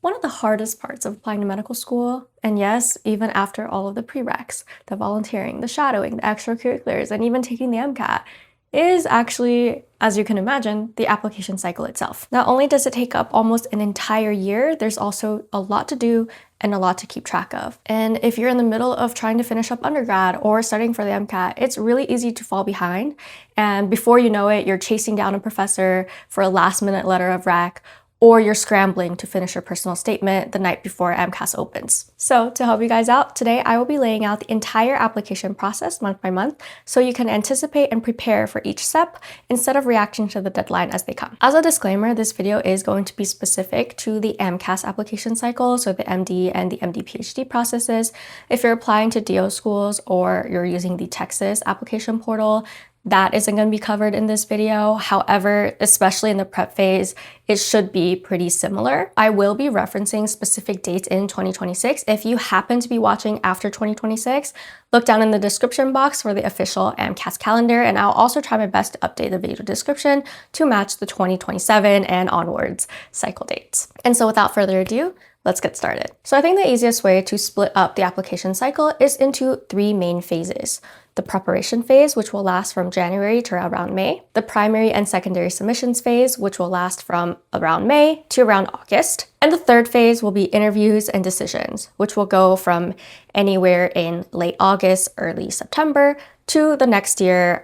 One of the hardest parts of applying to medical school, and yes, even after all of the prereqs, the volunteering, the shadowing, the extracurriculars, and even taking the MCAT, is actually, as you can imagine, the application cycle itself. Not only does it take up almost an entire year, there's also a lot to do and a lot to keep track of. And if you're in the middle of trying to finish up undergrad or studying for the MCAT, it's really easy to fall behind. And before you know it, you're chasing down a professor for a last-minute letter of rec, or you're scrambling to finish your personal statement the night before AMCAS opens. So to help you guys out, today I will be laying out the entire application process month by month so you can anticipate and prepare for each step instead of reacting to the deadline as they come. As a disclaimer, this video is going to be specific to the AMCAS application cycle, so the MD and the MD-PhD processes. If you're applying to DO schools or you're using the Texas application portal, that isn't going to be covered in this video. However, especially in the prep phase, it should be pretty similar. I will be referencing specific dates in 2026. If you happen to be watching after 2026, look down in the description box for the official AMCAS calendar, and I'll also try my best to update the video description to match the 2027 and onwards cycle dates. And so without further ado, let's get started. So I think the easiest way to split up the application cycle is into three main phases. The preparation phase, which will last from January to around May. The primary and secondary submissions phase, which will last from around May to around August. And the third phase will be interviews and decisions, which will go from anywhere in late August, early September, to the next year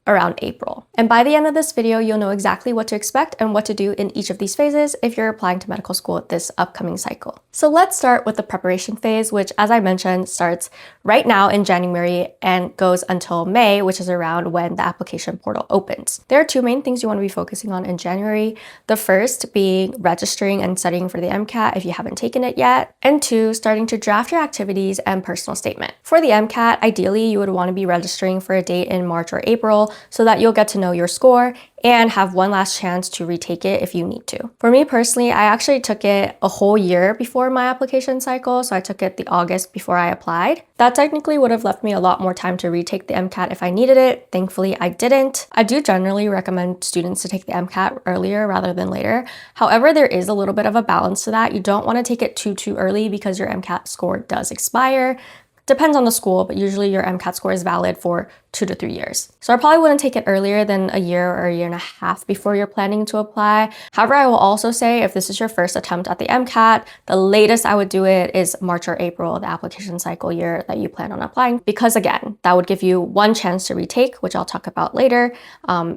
around April. And by the end of this video, you'll know exactly what to expect and what to do in each of these phases if you're applying to medical school this upcoming cycle. So let's start with the preparation phase, which, as I mentioned, starts right now in January and goes until May, which is around when the application portal opens. There are two main things you want to be focusing on in January. The first being registering and studying for the MCAT if you haven't taken it yet, and two, starting to draft your activities and personal statement. For the MCAT, ideally, you would want to be registering for a date in March or April so that you'll get to know your score and have one last chance to retake it if you need to. For me personally, I actually took it a whole year before my application cycle, so I took it the August before I applied. That technically would have left me a lot more time to retake the MCAT if I needed it. Thankfully, I didn't. I do generally recommend students to take the MCAT earlier rather than later. However, there is a little bit of a balance to that. You don't want to take it too early because your MCAT score does expire. Depends on the school, but usually your MCAT score is valid for 2 to 3 years. So I probably wouldn't take it earlier than a year or a year and a half before you're planning to apply. However, I will also say if this is your first attempt at the MCAT, the latest I would do it is March or April, the application cycle year that you plan on applying, because again, that would give you one chance to retake, which I'll talk about later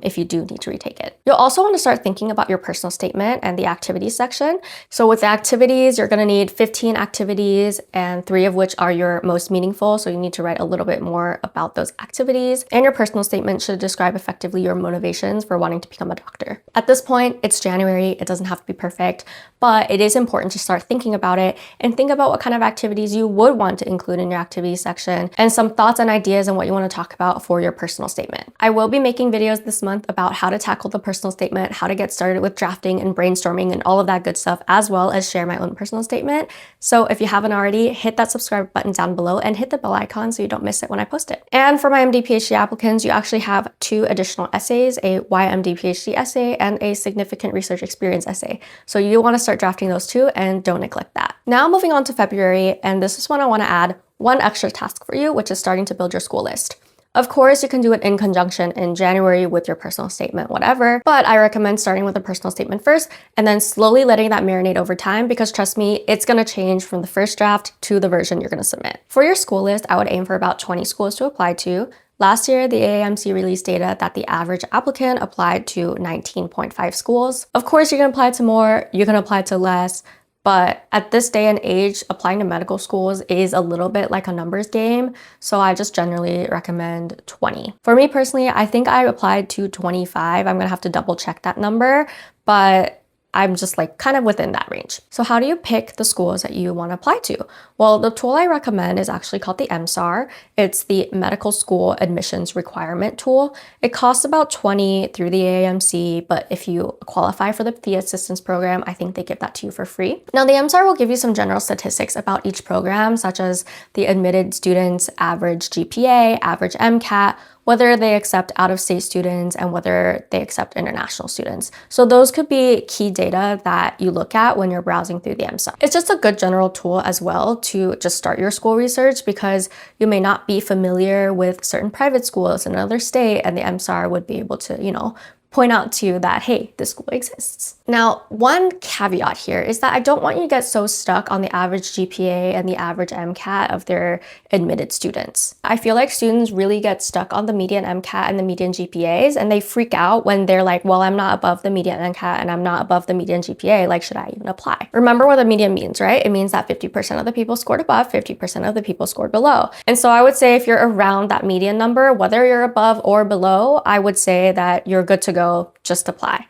if you do need to retake it. You'll also want to start thinking about your personal statement and the activities section. So with the activities, you're going to need 15 activities and 3 of which are your most meaningful. So you need to write a little bit more about those activities. And your personal statement should describe effectively your motivations for wanting to become a doctor. At this point, it's January. It doesn't have to be perfect, but it is important to start thinking about it and think about what kind of activities you would want to include in your activities section and some thoughts and ideas on what you want to talk about for your personal statement. I will be making videos this month about how to tackle the personal statement, how to get started with drafting and brainstorming and all of that good stuff, as well as share my own personal statement. So if you haven't already, hit that subscribe button down below and hit the bell icon so you don't miss it when I post it. And for my MD-PhD applicants, you actually have 2 additional essays, a why MD-PhD essay and a significant research experience essay. So you want to start drafting those 2 and don't neglect that. Now moving on to February, and this is when I want to add one extra task for you, which is starting to build your school list. Of course, you can do it in conjunction in January with your personal statement, whatever, but I recommend starting with a personal statement first and then slowly letting that marinate over time because trust me, it's going to change from the first draft to the version you're going to submit. For your school list, I would aim for about 20 schools to apply to. Last year, the AAMC released data that the average applicant applied to 19.5 schools. Of course, you can apply to more, you can apply to less, but at this day and age, applying to medical schools is a little bit like a numbers game, so I just generally recommend 20. For me personally, I think I applied to 25. I'm gonna have to double check that number, but I'm just like kind of within that range. So how do you pick the schools that you want to apply to? Well, the tool I recommend is actually called the MSAR. It's the Medical School Admissions Requirement Tool. It costs about $20 through the AAMC, but if you qualify for the fee assistance program, I think they give that to you for free. Now, the MSAR will give you some general statistics about each program, such as the admitted students' average GPA, average MCAT, whether they accept out-of-state students, and whether they accept international students. So those could be key data that you look at when you're browsing through the MSAR. It's just a good general tool as well to just start your school research, because you may not be familiar with certain private schools in another state, and the MSAR would be able to, point out to you that, hey, this school exists. Now, one caveat here is that I don't want you to get so stuck on the average GPA and the average MCAT of their admitted students. I feel like students really get stuck on the median MCAT and the median GPAs, and they freak out when they're like, well, I'm not above the median MCAT and I'm not above the median GPA, like, should I even apply? Remember what the median means, right? It means that 50% of the people scored above, 50% of the people scored below. And so I would say if you're around that median number, whether you're above or below, I would say that you're good to go. Just apply.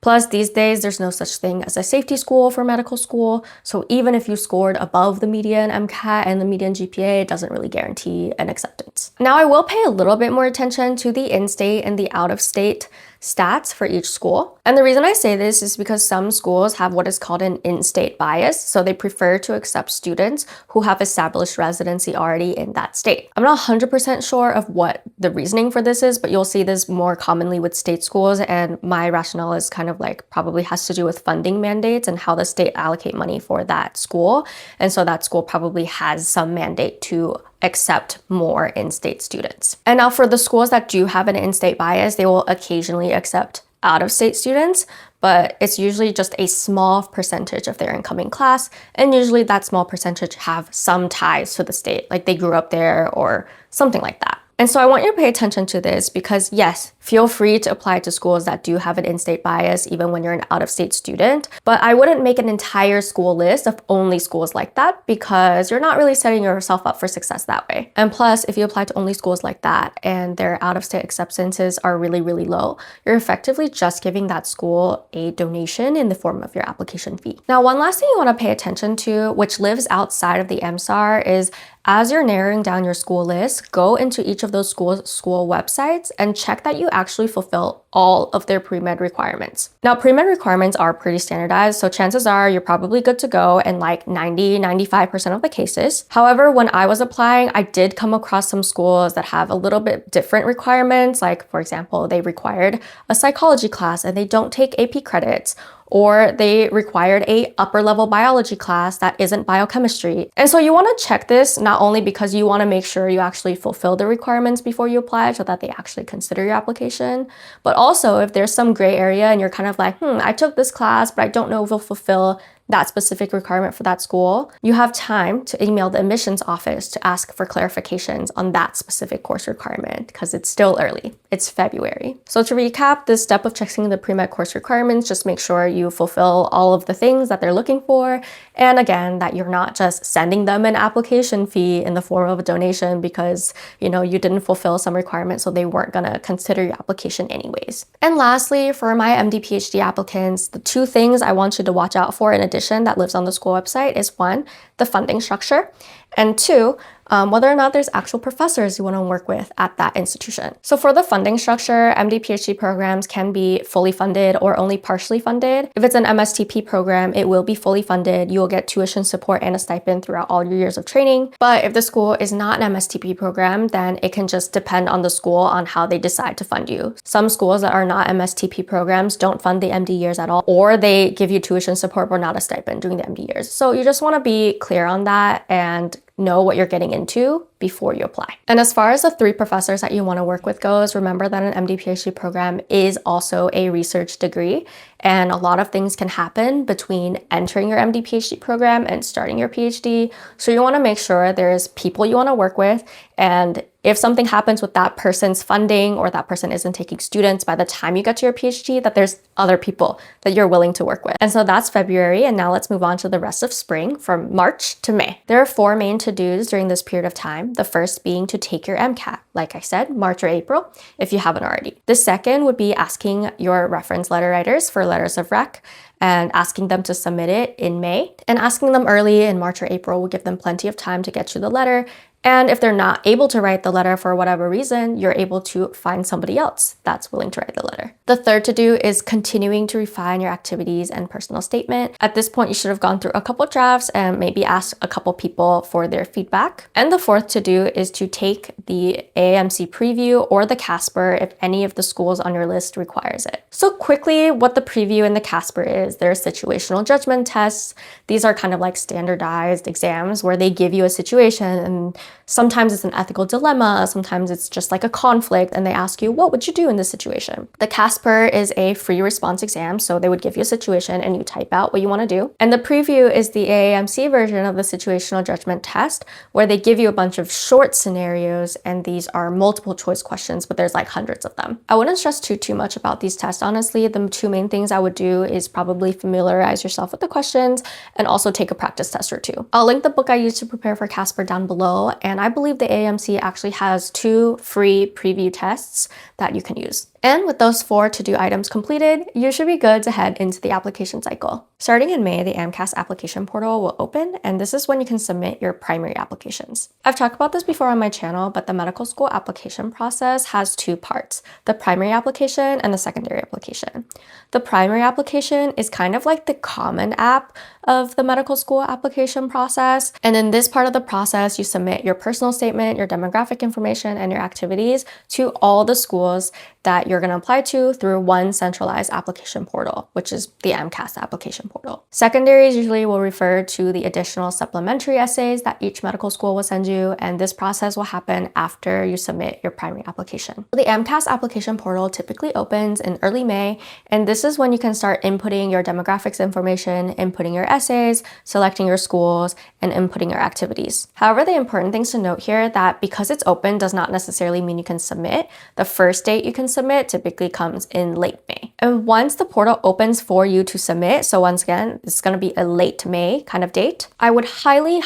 Plus, these days, there's no such thing as a safety school for medical school. So even if you scored above the median MCAT and the median GPA, it doesn't really guarantee an acceptance. Now, I will pay a little bit more attention to the in-state and the out-of-state stats for each school. And the reason I say this is because some schools have what is called an in-state bias. So they prefer to accept students who have established residency already in that state. I'm not 100% sure of what the reasoning for this is, but you'll see this more commonly with state schools. And my rationale is kind of like probably has to do with funding mandates and how the state allocate money for that school. And so that school probably has some mandate to accept more in-state students. And now for the schools that do have an in-state bias, they will occasionally accept out-of-state students, but it's usually just a small percentage of their incoming class. And usually that small percentage have some ties to the state, like they grew up there or something like that. And so I want you to pay attention to this because yes, feel free to apply to schools that do have an in-state bias even when you're an out-of-state student, but I wouldn't make an entire school list of only schools like that because you're not really setting yourself up for success that way. And plus, if you apply to only schools like that and their out-of-state acceptances are really, really low, you're effectively just giving that school a donation in the form of your application fee. Now, one last thing you want to pay attention to, which lives outside of the MSAR, is as you're narrowing down your school list, go into each of those school websites and check that you actually fulfill all of their pre-med requirements. Now, pre-med requirements are pretty standardized, so chances are you're probably good to go in like 95% of the cases. However, when I was applying, I did come across some schools that have a little bit different requirements. Like, for example, they required a psychology class and they don't take AP credits, or they required a upper level biology class that isn't biochemistry. And so you want to check this not only because you want to make sure you actually fulfill the requirements before you apply so that they actually consider your application, but also if there's some gray area and you're kind of like, I took this class, but I don't know if it'll fulfill that specific requirement for that school, you have time to email the admissions office to ask for clarifications on that specific course requirement because it's still early. It's February. So to recap, this step of checking the pre-med course requirements, just make sure you fulfill all of the things that they're looking for. And again, that you're not just sending them an application fee in the form of a donation because, you didn't fulfill some requirements, so they weren't gonna consider your application anyways. And lastly, for my MD-PhD applicants, the two things I want you to watch out for in addition that lives on the school website is one, the funding structure, and two, whether or not there's actual professors you want to work with at that institution. So for the funding structure, MD-PhD programs can be fully funded or only partially funded. If it's an MSTP program, it will be fully funded. You will get tuition support and a stipend throughout all your years of training. But if the school is not an MSTP program, then it can just depend on the school on how they decide to fund you. Some schools that are not MSTP programs don't fund the MD years at all, or they give you tuition support but not a stipend during the MD years. So you just want to be clear on that and know what you're getting into before you apply. And as far as the 3 professors that you want to work with goes, remember that an MD-PhD program is also a research degree, and a lot of things can happen between entering your MD-PhD program and starting your PhD. So you want to make sure there's people you want to work with, and if something happens with that person's funding or that person isn't taking students by the time you get to your PhD, that there's other people that you're willing to work with. And so that's February, and now let's move on to the rest of spring from March to May. There are 4 main to-dos during this period of time. The first being to take your MCAT, like I said, March or April, if you haven't already. The second would be asking your reference letter writers for letters of rec and asking them to submit it in May. And asking them early in March or April will give them plenty of time to get you the letter And if they're not able to write the letter for whatever reason, you're able to find somebody else that's willing to write the letter. The third to do is continuing to refine your activities and personal statement. At this point, you should have gone through a couple drafts and maybe asked a couple people for their feedback. And the fourth to do is to take the AAMC preview or the Casper if any of the schools on your list requires it. So quickly, what the preview and the Casper is, they're situational judgment tests. These are kind of like standardized exams where they give you a situation, and sometimes it's an ethical dilemma, sometimes it's just like a conflict, and they ask you, what would you do in this situation? The Casper is a free response exam, so they would give you a situation and you type out what you want to do. And the preview is the AAMC version of the situational judgment test, where they give you a bunch of short scenarios, and these are multiple choice questions, but there's like hundreds of them. I wouldn't stress too much about these tests, honestly. The two main things I would do is probably familiarize yourself with the questions and also take a practice test or two. I'll link the book I used to prepare for Casper down below, and I believe the AAMC actually has 2 free preview tests that you can use. And with those 4 to-do items completed, you should be good to head into the application cycle. Starting in May, the AMCAS application portal will open, and this is when you can submit your primary applications. I've talked about this before on my channel, but the medical school application process has 2 parts, the primary application and the secondary application. The primary application is kind of like the common app of the medical school application process. And in this part of the process, you submit your personal statement, your demographic information, and your activities to all the schools that you're going to apply to through one centralized application portal, which is the AMCAS application portal. Secondaries usually will refer to the additional supplementary essays that each medical school will send you, and this process will happen after you submit your primary application. The AMCAS application portal typically opens in early May, and this is when you can start inputting your demographics information, inputting your essays, selecting your schools, and inputting your activities. However, the important things to note here that because it's open does not necessarily mean you can submit. The first date you can submit typically comes in late May. And once the portal opens for you to submit, so once again, it's going to be a late May kind of date, I would highly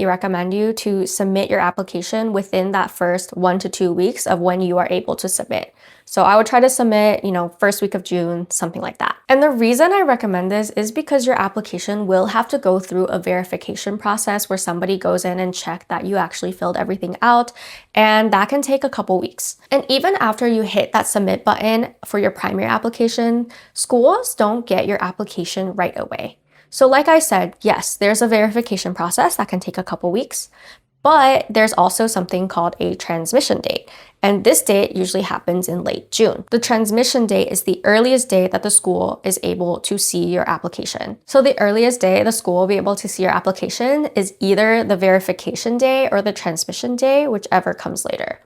recommend you to submit your application within that first 1 to 2 weeks of when you are able to submit. So I would try to submit, first week of June, something like that. And the reason I recommend this is because your application will have to go through a verification process where somebody goes in and check that you actually filled everything out, and that can take a couple weeks. And even after you hit that submit button for your primary application, schools don't get your application right away. So like I said, yes, there's a verification process that can take a couple weeks, but there's also something called a transmission date. And this date usually happens in late June. The transmission date is the earliest day that the school is able to see your application. So the earliest day the school will be able to see your application is either the verification day or the transmission day, whichever comes later.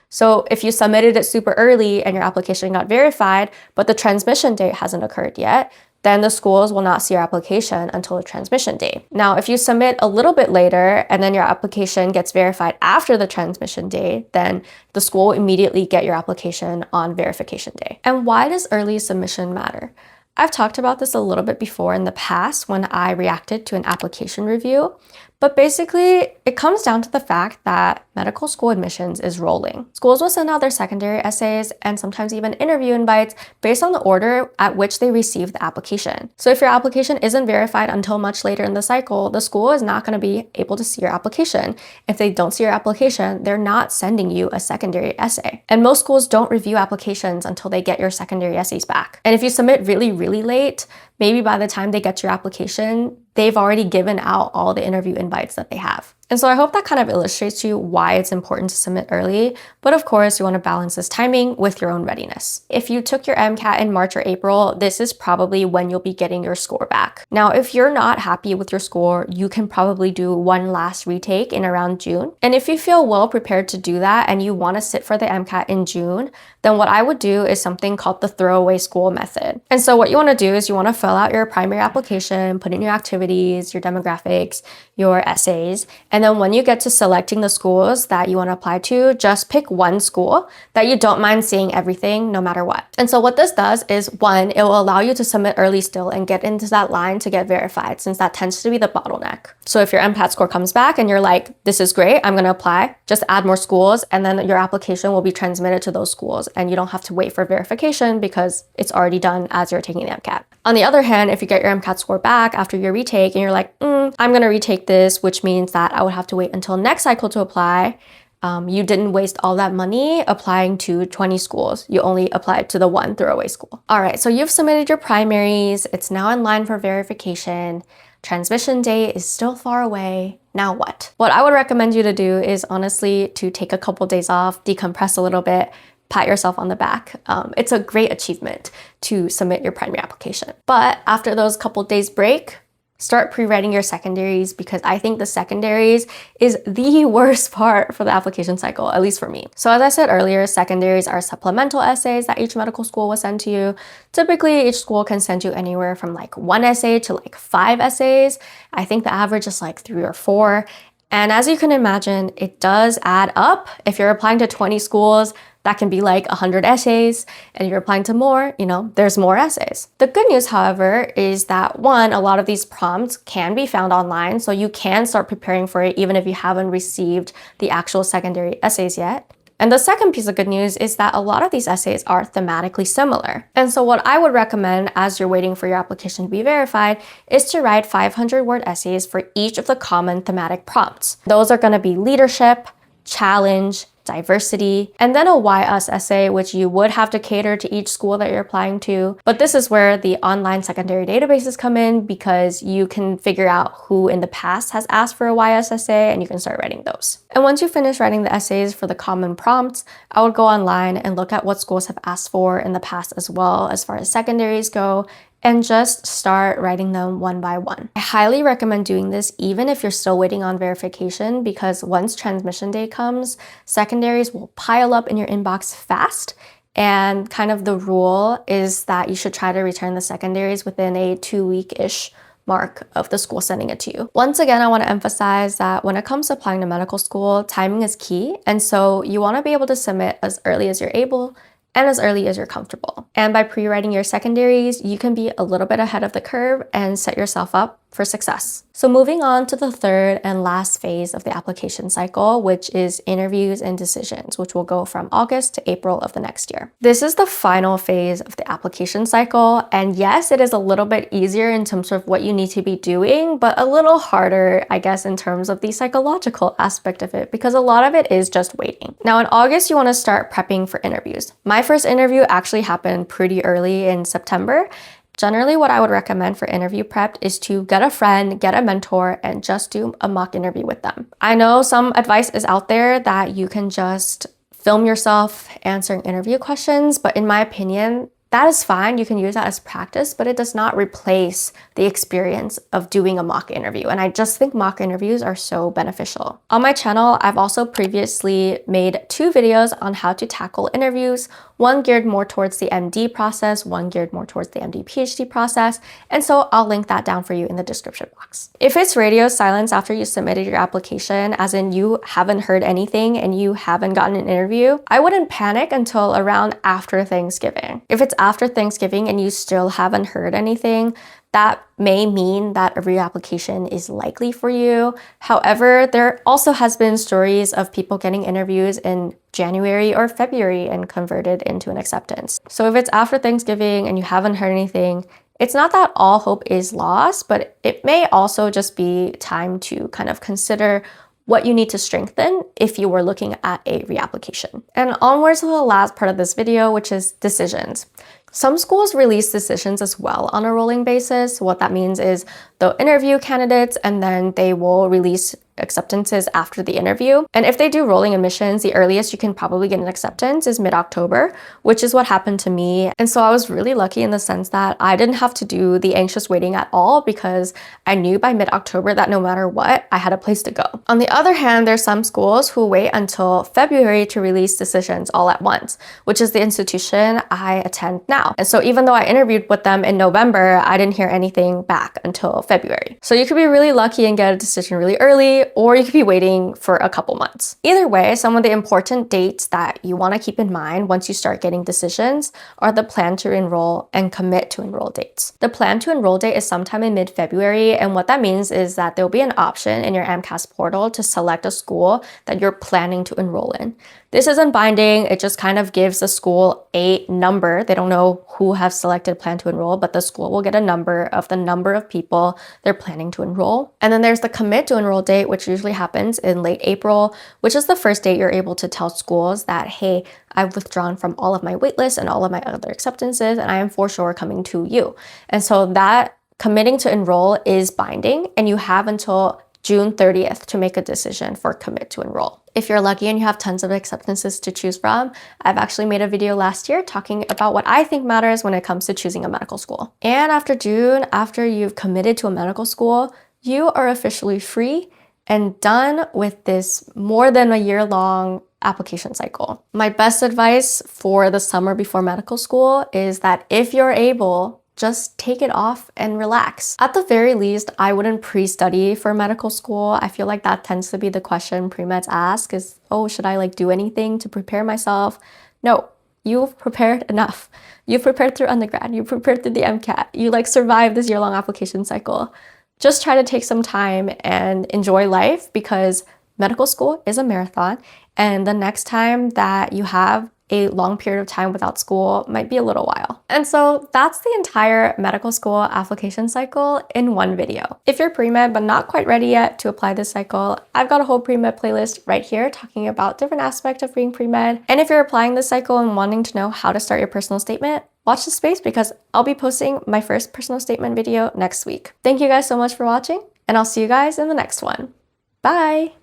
So if you submitted it super early and your application got verified, but the transmission date hasn't occurred yet, then the schools will not see your application until the transmission date. Now, if you submit a little bit later and then your application gets verified after the transmission date, then the school will immediately get your application on verification day. And why does early submission matter? I've talked about this a little bit before in the past when I reacted to an application review, but basically it comes down to the fact that medical school admissions is rolling. Schools will send out their secondary essays and sometimes even interview invites based on the order at which they receive the application. So if your application isn't verified until much later in the cycle, the school is not going to be able to see your application. If they don't see your application, they're not sending you a secondary essay. And most schools don't review applications until they get your secondary essays back. And if you submit really late, maybe by the time they get your application, they've already given out all the interview invites that they have. And so I hope that kind of illustrates to you why it's important to submit early, but of course you want to balance this timing with your own readiness. If you took your MCAT in March or April, this is probably when you'll be getting your score back. Now, if you're not happy with your score, you can probably do one last retake in around June. And if you feel well prepared to do that and you want to sit for the MCAT in June, then what I would do is something called the throwaway school method. And so what you want to do is you want to fill out your primary application, put in your activities, your demographics, your essays, and then when you get to selecting the schools that you want to apply to, just pick one school that you don't mind seeing everything no matter what. And so what this does is, one, it will allow you to submit early still and get into that line to get verified, since that tends to be the bottleneck. So if your MCAT score comes back and you're like, this is great, I'm going to apply, just add more schools, and then your application will be transmitted to those schools and you don't have to wait for verification because it's already done as you're taking the MCAT. On the other hand, if you get your MCAT score back after your retake and you're like, I'm going to retake this, which means that I I would have to wait until next cycle to apply, you didn't waste all that money applying to 20 schools. You only applied to the one throwaway school. All right, so you've submitted your primaries. It's now in line for verification. Transmission date is still far away. Now what? What I would recommend you to do is honestly to take a couple days off, decompress a little bit, pat yourself on the back. It's a great achievement to submit your primary application. But after those couple days break, start pre-writing your secondaries, because I think the secondaries is the worst part for the application cycle, at least for me. So as I said earlier, secondaries are supplemental essays that each medical school will send to you. Typically, each school can send you anywhere from like 1 essay to like 5 essays. I think the average is like 3 or 4. And as you can imagine, it does add up. If you're applying to 20 schools, that can be like 100 essays. And if you're applying to more, there's more essays. The good news, however, is that one, a lot of these prompts can be found online. So you can start preparing for it even if you haven't received the actual secondary essays yet. And the second piece of good news is that a lot of these essays are thematically similar. And so what I would recommend as you're waiting for your application to be verified is to write 500-word essays for each of the common thematic prompts. Those are going to be leadership, challenge, diversity, and then a why us essay, which you would have to cater to each school that you're applying to. But this is where the online secondary databases come in, because you can figure out who in the past has asked for a why us essay and you can start writing those. And once you finish writing the essays for the common prompts, I would go online and look at what schools have asked for in the past as well as far as secondaries go, and just start writing them one by one. I highly recommend doing this even if you're still waiting on verification, because once transmission day comes, secondaries will pile up in your inbox fast. And kind of the rule is that you should try to return the secondaries within a 2-week-ish mark of the school sending it to you. Once again, I want to emphasize that when it comes to applying to medical school, timing is key. And so you want to be able to submit as early as you're able and as early as you're comfortable. And by pre-writing your secondaries, you can be a little bit ahead of the curve and set yourself up for success. So moving on to the third and last phase of the application cycle, which is interviews and decisions, which will go from August to April of the next year. This is the final phase of the application cycle. And yes, it is a little bit easier in terms of what you need to be doing, but a little harder, I guess, in terms of the psychological aspect of it, because a lot of it is just waiting. Now in August, you want to start prepping for interviews. My first interview actually happened pretty early in September. Generally, what I would recommend for interview prep is to get a friend, get a mentor, and just do a mock interview with them. I know some advice is out there that you can just film yourself answering interview questions, but in my opinion, that is fine. You can use that as practice, but it does not replace the experience of doing a mock interview. And I just think mock interviews are so beneficial. On my channel, I've also previously made 2 videos on how to tackle interviews, one geared more towards the MD process, one geared more towards the MD-PhD process. And so I'll link that down for you in the description box. If it's radio silence after you submitted your application, as in you haven't heard anything and you haven't gotten an interview, I wouldn't panic until around after Thanksgiving. If it's after Thanksgiving and you still haven't heard anything, that may mean that a reapplication is likely for you. However, there also has been stories of people getting interviews in January or February and converted into an acceptance. So if it's after Thanksgiving and you haven't heard anything, it's not that all hope is lost, but it may also just be time to kind of consider what you need to strengthen if you were looking at a reapplication. And onwards to the last part of this video, which is decisions. Some schools release decisions as well on a rolling basis. What that means is they'll interview candidates and then they will release acceptances after the interview. And if they do rolling admissions, the earliest you can probably get an acceptance is mid-October, which is what happened to me. And so I was really lucky in the sense that I didn't have to do the anxious waiting at all, because I knew by mid-October that no matter what, I had a place to go. On the other hand, there's some schools who wait until February to release decisions all at once, which is the institution I attend now. And so even though I interviewed with them in November, I didn't hear anything back until February. So you could be really lucky and get a decision really early, or you could be waiting for a couple months. Either way, some of the important dates that you want to keep in mind once you start getting decisions are the plan to enroll and commit to enroll dates. The plan to enroll date is sometime in mid-February, and what that means is that there'll be an option in your AMCAS portal to select a school that you're planning to enroll in. This isn't binding, it just kind of gives the school a number. They don't know who has selected plan to enroll, but the school will get a number of the number of people they're planning to enroll. And then there's the commit to enroll date, which usually happens in late April, which is the first date you're able to tell schools that, hey, I've withdrawn from all of my waitlist and all of my other acceptances, and I am for sure coming to you. And so that committing to enroll is binding, and you have until June 30th to make a decision for commit to enroll. If you're lucky and you have tons of acceptances to choose from, I've actually made a video last year talking about what I think matters when it comes to choosing a medical school. And after June, after you've committed to a medical school, you are officially free and done with this more than a year-long application cycle. My best advice for the summer before medical school is that if you're able, just take it off and relax. At the very least, I wouldn't pre-study for medical school. I feel like that tends to be the question pre-meds ask is, oh, should I do anything to prepare myself? No, you've prepared enough. You've prepared through undergrad, you prepared through the MCAT, you survived this year-long application cycle. Just try to take some time and enjoy life because medical school is a marathon, and the next time that you have a long period of time without school might be a little while. And so that's the entire medical school application cycle in one video. If you're pre-med but not quite ready yet to apply this cycle, I've got a whole pre-med playlist right here talking about different aspects of being pre-med. And if you're applying this cycle and wanting to know how to start your personal statement, watch this space because I'll be posting my first personal statement video next week. Thank you guys so much for watching, and I'll see you guys in the next one. Bye!